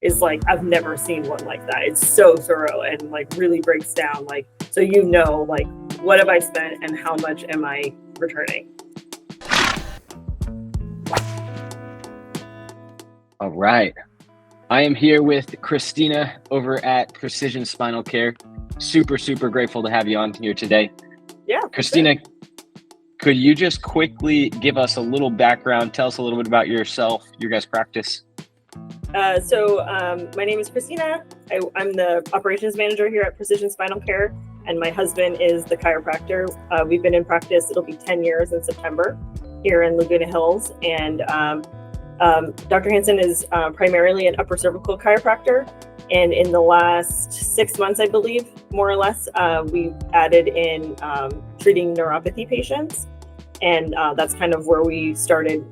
is like, I've never seen one like that. It's so thorough and like really breaks down, like, so you know, like, what have I spent and how much am I returning? All right. I am here with Christina over at Precision Spinal Care. Super grateful to have you on here today. Yeah. Christina, could you just quickly give us a little background, tell us a little bit about yourself, your guys' practice? My name is Christina. I'm the operations manager here at Precision Spinal Care, and my husband is the chiropractor. We've been in practice, it'll be 10 years in September here in Laguna Hills. And Dr. Hansen is primarily an upper cervical chiropractor. And in the last 6 months, I believe, more or less, we've added in treating neuropathy patients. And that's kind of where we started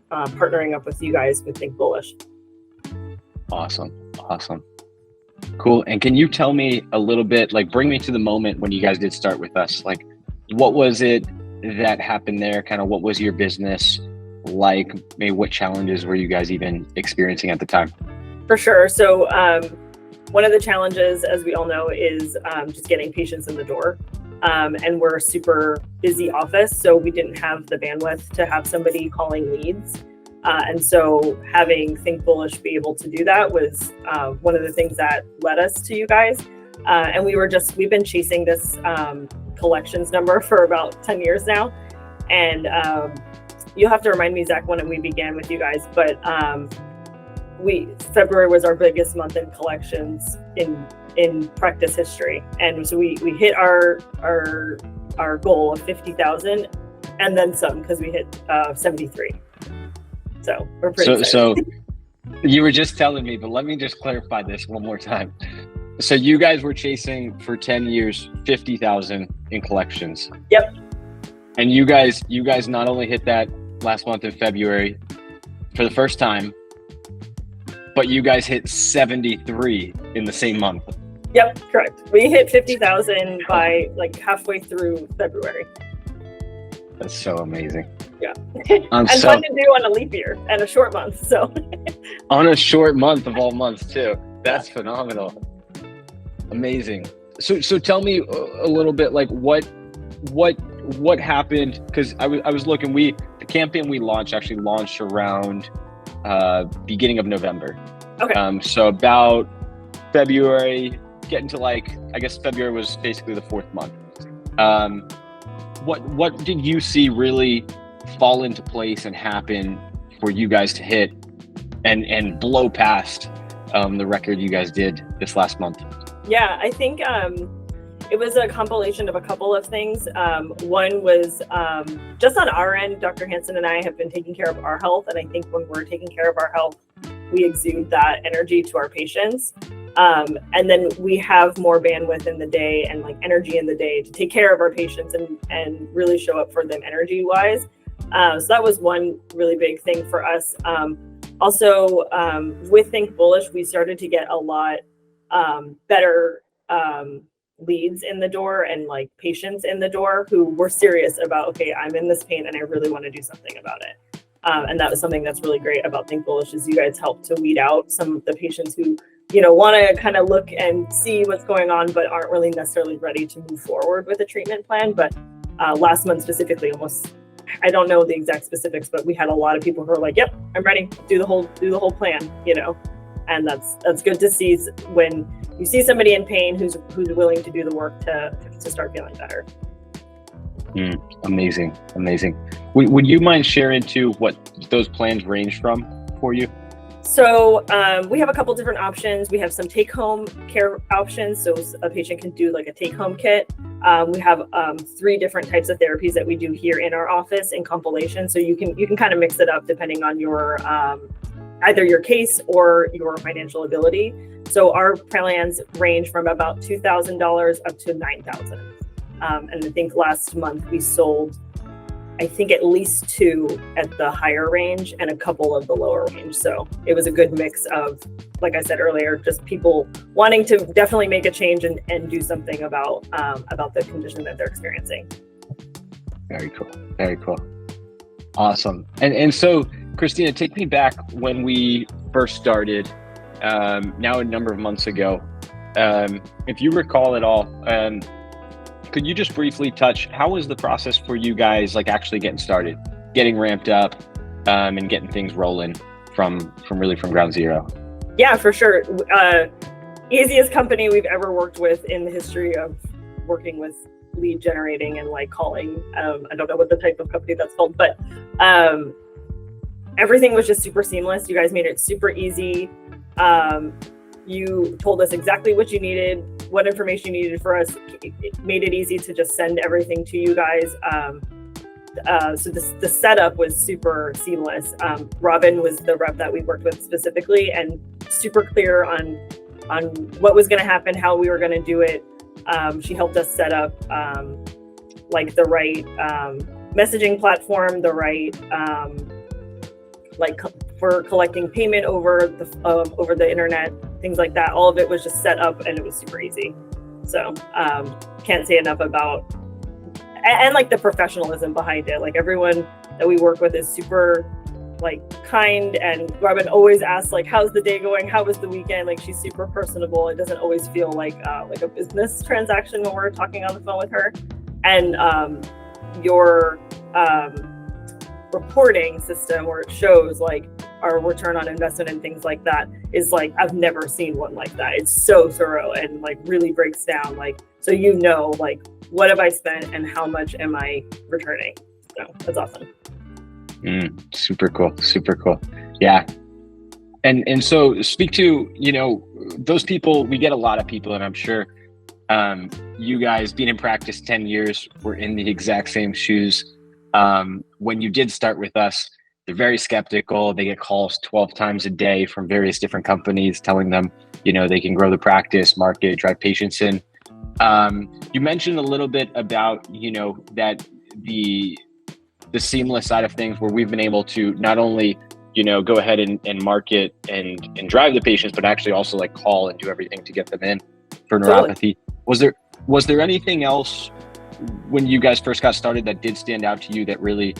partnering up with you guys with Think Bullish. Awesome. Cool. And can you tell me a little bit, like bring me to the moment when you guys did start with us? Like, what was it that happened there? Kind of what was your business like? Maybe what challenges were you guys even experiencing at the time? For sure. So one of the challenges, as we all know, is just getting patients in the door. And we're a super busy office, so we didn't have the bandwidth to have somebody calling leads. And so having Think Bullish be able to do that was one of the things that led us to you guys. And we've been chasing this collections number for about 10 years now. And you'll have to remind me, Zach, when we began with you guys, but February was our biggest month in collections in practice history. And so we hit our goal of 50,000 and then some, because we hit 73. So we're pretty excited. So you were just telling me, but let me just clarify this one more time. So you guys were chasing for 10 years, 50,000 in collections. Yep. And you guys not only hit that last month in February for the first time, but you guys hit 73 in the same month. Yep, correct. We hit 50,000 by like halfway through February. That's so amazing. Yeah. And fun to do on a leap year and a short month. So on a short month of all months too. That's phenomenal. Amazing. So tell me a little bit, like what happened? Because I was looking, the campaign we actually launched around beginning of November. Okay. So about February, getting to I guess February was basically the fourth month. What did you see really fall into place and happen for you guys to hit and blow past the record you guys did this last month? Yeah, I think it was a compilation of a couple of things. One was just on our end, Dr. Hansen and I have been taking care of our health. And I think when we're taking care of our health, we exude that energy to our patients. And then we have more bandwidth in the day and like energy in the day to take care of our patients and really show up for them energy wise. So that was one really big thing for us. Also, with Think Bullish, we started to get a lot better leads in the door and like patients in the door who were serious about, okay, I'm in this pain and I really want to do something about it. And that was something that's really great about Think Bullish is you guys helped to weed out some of the patients who, want to kind of look and see what's going on, but aren't really necessarily ready to move forward with a treatment plan. But last month specifically, I don't know the exact specifics, but we had a lot of people who are like, yep, I'm ready, do the whole plan, and that's good to see when you see somebody in pain who's willing to do the work to start feeling better. Amazing. Would you mind sharing too what those plans range from for you? So we have a couple different options. We have some take-home care options. So a patient can do like a take-home kit. We have 3 different types of therapies that we do here in our office in compilation. So you can kind of mix it up depending on your either your case or your financial ability. So our plans range from about $2,000 up to $9,000. And I think last month we sold, at least 2 at the higher range and a couple of the lower range. So it was a good mix of, like I said earlier, just people wanting to definitely make a change and do something about the condition that they're experiencing. Very cool. Awesome. And so, Christina, take me back when we first started. now a number of months ago. If you recall at all, could you just briefly touch, how was the process for you guys, like actually getting started, getting ramped up, and getting things rolling from ground zero? Yeah, for sure. Easiest company we've ever worked with in the history of working with lead generating and like calling. I don't know what the type of company that's called, but everything was just super seamless. You guys made it super easy. You told us exactly what you needed, what information you needed for us. It made it easy to just send everything to you guys. So the setup was super seamless. Robin was the rep that we worked with specifically, and super clear on what was going to happen, how we were going to do it. She helped us set up like the right messaging platform, the right for collecting payment over the internet, things like that. All of it was just set up, and it was super easy. So can't say enough about, and like the professionalism behind it. Like everyone that we work with is super like kind, and Robin always asks like, how's the day going? How was the weekend? Like she's super personable. It doesn't always feel like a business transaction when we're talking on the phone with her. And your reporting system, where it shows like our return on investment and things like that, is like, I've never seen one like that. It's so thorough and like really breaks down, like, so you know, like, what have I spent and how much am I returning? So that's awesome. Super cool. Yeah. And so speak to, you know, those people. We get a lot of people, and I'm sure you guys, being in practice 10 years, were in the exact same shoes. When you did start with us, they're very skeptical. They get calls 12 times a day from various different companies telling them, you know, they can grow the practice, market, drive patients in. You mentioned a little bit about, you know, that the seamless side of things, where we've been able to not only, you know, go ahead and market and drive the patients, but actually also like call and do everything to get them in for neuropathy. Totally. Was there anything else when you guys first got started that did stand out to you that really,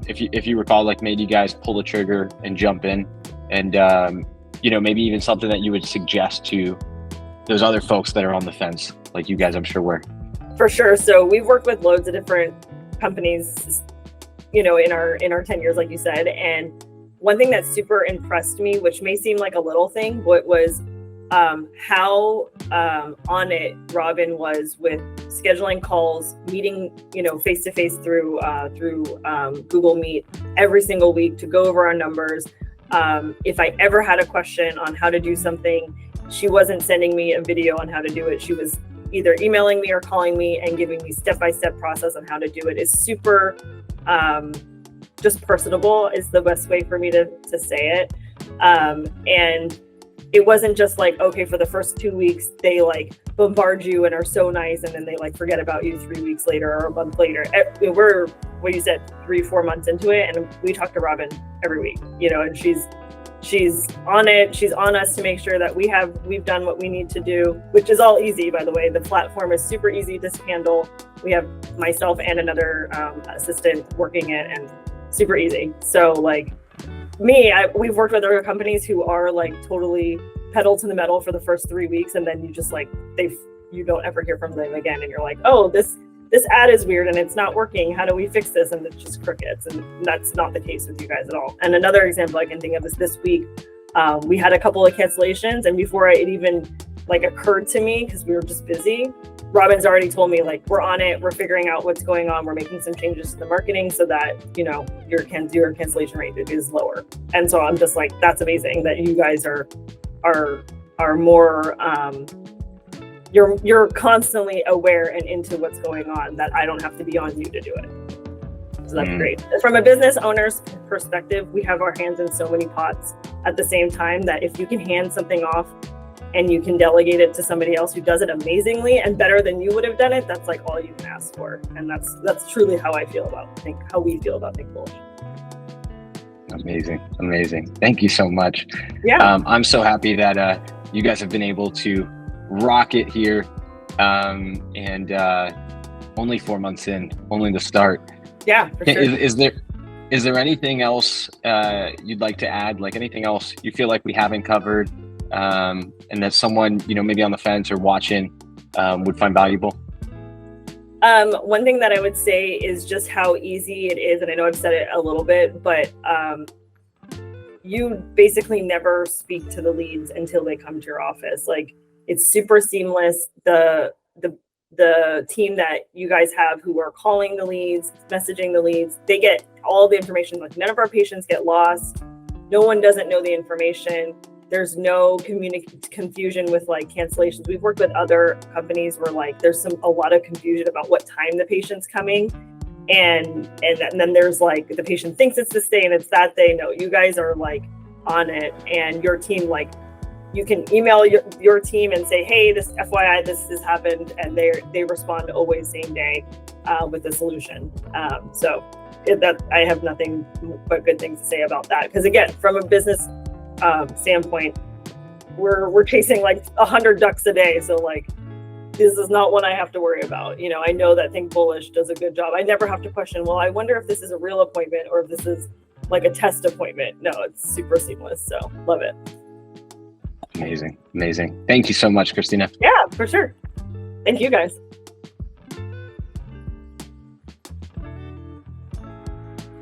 if you recall, like made you guys pull the trigger and jump in, and you know, maybe even something that you would suggest to those other folks that are on the fence, like you guys, I'm sure were? For sure. So we've worked with loads of different companies, you know, in our 10 years, like you said. And one thing that super impressed me, which may seem like a little thing, but was how on it Robin was with scheduling calls, meeting, you know, face to face through Google Meet every single week to go over our numbers. If I ever had a question on how to do something, she wasn't sending me a video on how to do it. She was either emailing me or calling me and giving me step-by-step process on how to do it. It's super just personable is the best way for me to say it. And it wasn't just like, okay, for the first 2 weeks, they like bombard you and are so nice, and then they like forget about you 3 weeks later or a month later. We're, what you said, 3-4 months into it, and we talk to Robin every week, you know, and she's on it. She's on us to make sure that we've done what we need to do, which is all easy, by the way. The platform is super easy to handle. We have myself and another assistant working it, and super easy. So like we've worked with other companies who are like totally pedal to the metal for the first 3 weeks, and then you just like you don't ever hear from them again, and you're like, oh, this ad is weird and it's not working. How do we fix this? And it's just crickets. And that's not the case with you guys at all. And another example I can think of is this week, we had a couple of cancellations, and before it even like occurred to me, because we were just busy, Robin's already told me like, we're on it, we're figuring out what's going on, we're making some changes to the marketing so that, you know, your cancellation rate is lower. And so I'm just like, that's amazing that you guys are more you're constantly aware and into what's going on, that I don't have to be on you to do it. So that's great. From a business owner's perspective, we have our hands in so many pots at the same time, that if you can hand something off and you can delegate it to somebody else who does it amazingly and better than you would have done it, that's like all you can ask for. And that's truly how we feel about Think Bullish. Amazing. Thank you so much. Yeah. I'm so happy that you guys have been able to rock it here, and only 4 months in, only the start. Yeah, for sure. Is there anything else you'd like to add? Like anything else you feel like we haven't covered? and that someone, maybe on the fence or watching would find valuable? One thing that I would say is just how easy it is, and I know I've said it a little bit, but you basically never speak to the leads until they come to your office. Like, it's super seamless. The team that you guys have who are calling the leads, messaging the leads, they get all the information. Like, none of our patients get lost. No one doesn't know the information. There's no confusion with like cancellations. We've worked with other companies where like there's a lot of confusion about what time the patient's coming. And then there's like the patient thinks it's this day and it's that day. No, you guys are like on it, and your team, like, you can email your team and say, hey, this FYI, this has happened, and they respond always same day with a solution. So that I have nothing but good things to say about that, because again, from a business standpoint, we're chasing like 100 ducks a day, so like this is not one I have to worry about. I know that Think Bullish does a good job. I never have to question, well, I wonder if this is a real appointment or if this is like a test appointment. No, it's super seamless, so love it. Amazing. Thank you so much, Christina. Yeah, for sure. Thank you guys.